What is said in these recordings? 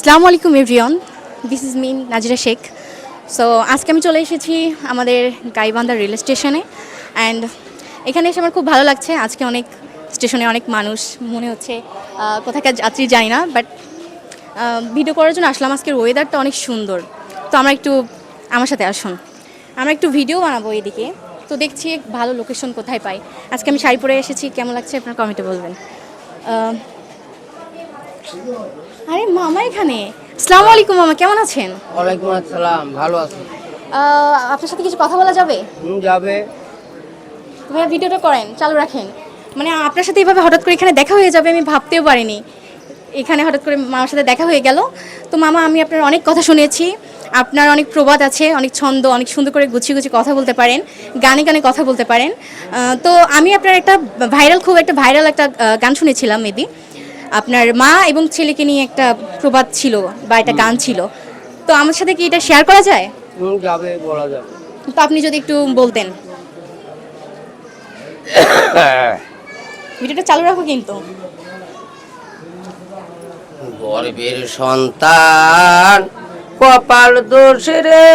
আসসালামু আলাইকুম everyone, this is মিন নাজিরা শেখ। সো আজকে আমি চলে এসেছি আমাদের গাইবান্ধা রেল স্টেশনে অ্যান্ড এখানে এসে আমার খুব ভালো লাগছে। আজকে অনেক স্টেশনে অনেক মানুষ, মনে হচ্ছে কোথাকার যাত্রী জানি না, বাট ভিডিও করার জন্য আসলাম। আজকের ওয়েদারটা অনেক সুন্দর, তো আমরা একটু আমার সাথে আসুন, আমরা একটু ভিডিও বানাবো এদিকে। তো দেখছি ভালো লোকেশন কোথায় পাই। আজকে আমি শাড়ি পরে এসেছি, কেমন লাগছে আপনার কমেন্টে বলবেন। আরে মামা এখানে। আসসালামু আলাইকুম মামা, কেমন আছেন? ওয়ালাইকুম আসসালাম, ভালো আছি। আপনার সাথে কিছু কথা বলা যাবে? যাবে। ভাইয়া ভিডিওটা করেন, চালু রাখেন। মানে আপনার সাথে এইভাবে হঠাৎ করে এখানে দেখা হয়ে যাবে আমি ভাবতেও পারিনি। এখানে হঠাৎ করে মামার সাথে দেখা হয়ে গেল। তো মামা, আমি আপনার অনেক কথা শুনেছি, আপনার অনেক প্রবাদ আছে, অনেক ছন্দ, অনেক সুন্দর করে গুছিয়ে গুছিয়ে কথা বলতে পারেন, গানে গানে কথা বলতে পারেন। তো আমি আপনার একটা ভাইরাল একটা গান শুনেছিলাম, মেবি আপনার মা এবং ছেলেকে নিয়ে একটা প্রবাদ ছিল বা একটা গান ছিল। তো আমার সাথে কি এটা শেয়ার করা যায়? যাবে, বলা যাবে। তো আপনি যদি একটু বলতেন। ভিডিওটা চালু রাখো কিন্তু। গর্বের সন্তান কপাল দোষ রে,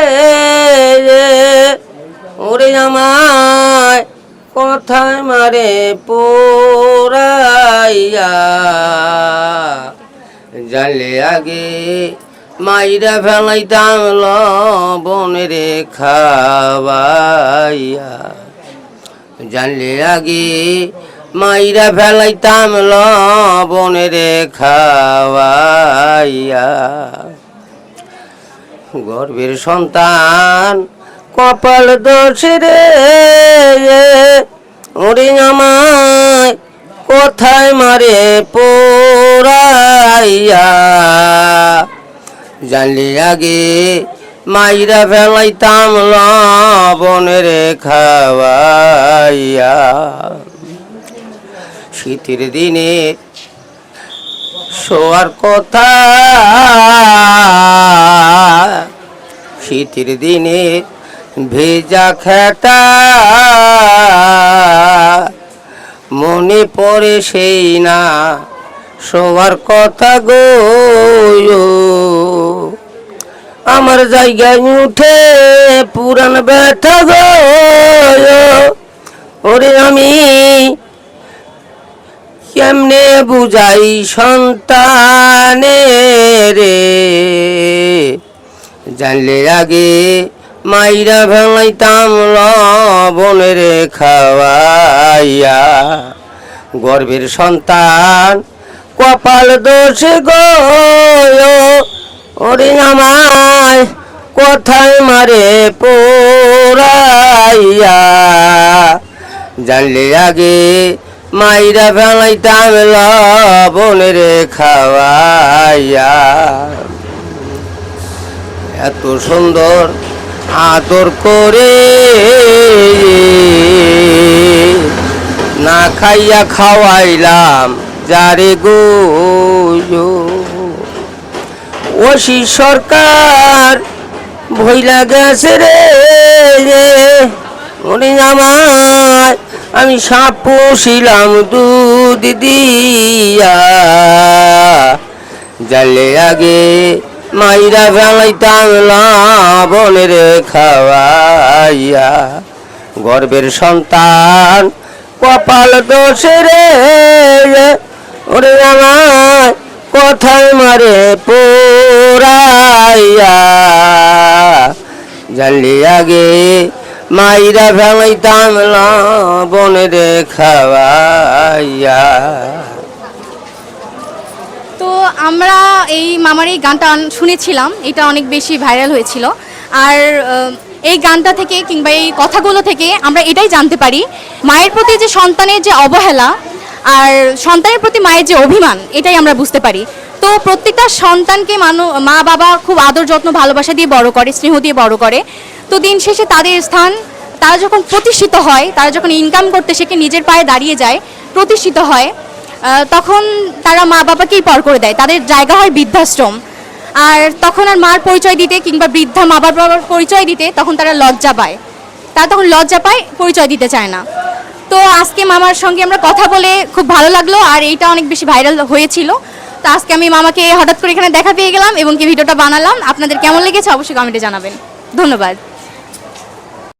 ওরে আমায় কথায় মারে পোড়াইয়া, জানলে আগে মাইরা ফেলাইতাম লবণে রে খাওয়াইয়া, জানলে আগে মাইরা ফেলাইতাম লবণে রে খাওয়াইয়া। গর্ভের সন্তান কপাল দোষ রে, ওরে আমায় কোথায় মারে পোড়াইয়া, জানলে আগে মাইরা ফেলাইতাম লবণে রে খাওয়াইয়া। শীতের দিনে শোয়ার কথা, শীতের দিনে ভেজা খেটা, মনে পড়ে সেই না শোয়ার কথা গো, আমার জায়গায় উঠে পুরান ব্যথা গো, ওরে আমি কেমনে বুঝাই সন্তানে রে, জানলে আগে মাইরা ভাঙাইতাম লবণে রে খাওয়াইয়া। গর্ভের সন্তান কপাল দোষ গো, ওরে আমায় কোথায় মারে পোড়াইয়া, জানলে আগে মাইরা ফেলাইতাম লবণে রে খাওয়াইয়া। এত সুন্দর আদর করে না খাইয়া খাওয়াইলাম যারে গো, ওসি সরকার ভইলা গেছে রে, ওরে আমার আমি সাপ পুষিলাম দুধ দিয়া, জানলে আগে মাইরা ফেলাইতাম লবণে রে খাওয়াইয়া। গর্ভের সন্তান কপাল দোষ রে, ওরে আমার কোথায় মারে পোড়াইয়া, জানলে আগে মাইরা ফেলাইতাম লবণে রে খাওয়াইয়া। তো আমরা এই মামার এই গানটা শুনেছিলাম, এটা অনেক বেশি ভাইরাল হয়েছিল। আর এই গানটা থেকে কিংবা এই কথাগুলো থেকে আমরা এটাই জানতে পারি, মায়ের প্রতি যে সন্তানের যে অবহেলা আর সন্তানের প্রতি মায়ের যে অভিমান, এটাই আমরা বুঝতে পারি। তো প্রত্যেকটা সন্তানকে মা বাবা খুব আদর যত্ন ভালোবাসা দিয়ে বড় করে, স্নেহ দিয়ে বড় করে। তো দিন শেষে তাদের স্থান, তারা যখন প্রতিষ্ঠিত হয়, তারা যখন ইনকাম করতে শেখে, নিজের পায়ে দাঁড়িয়ে যায়, প্রতিষ্ঠিত হয়, তখন তারা মা বাবাকেই পর করে দেয়, তাদের জায়গা হয় বৃদ্ধাশ্রম। আর তখন আর মার পরিচয় দিতে কিংবা বৃদ্ধা মা বাবার পরিচয় দিতে তখন তারা লজ্জা পায়, পরিচয় দিতে চায় না। তো আজকে মামার সঙ্গে আমরা কথা বলে খুব ভালো লাগলো, আর এইটা অনেক বেশি ভাইরাল হয়েছিল। তো আজকে আমি মামাকে হঠাৎ করে এখানে দেখা পেয়ে গেলাম এবং কি ভিডিওটা বানালাম। আপনাদের কেমন লেগেছে অবশ্যই কমেন্টে জানাবেন। ধন্যবাদ।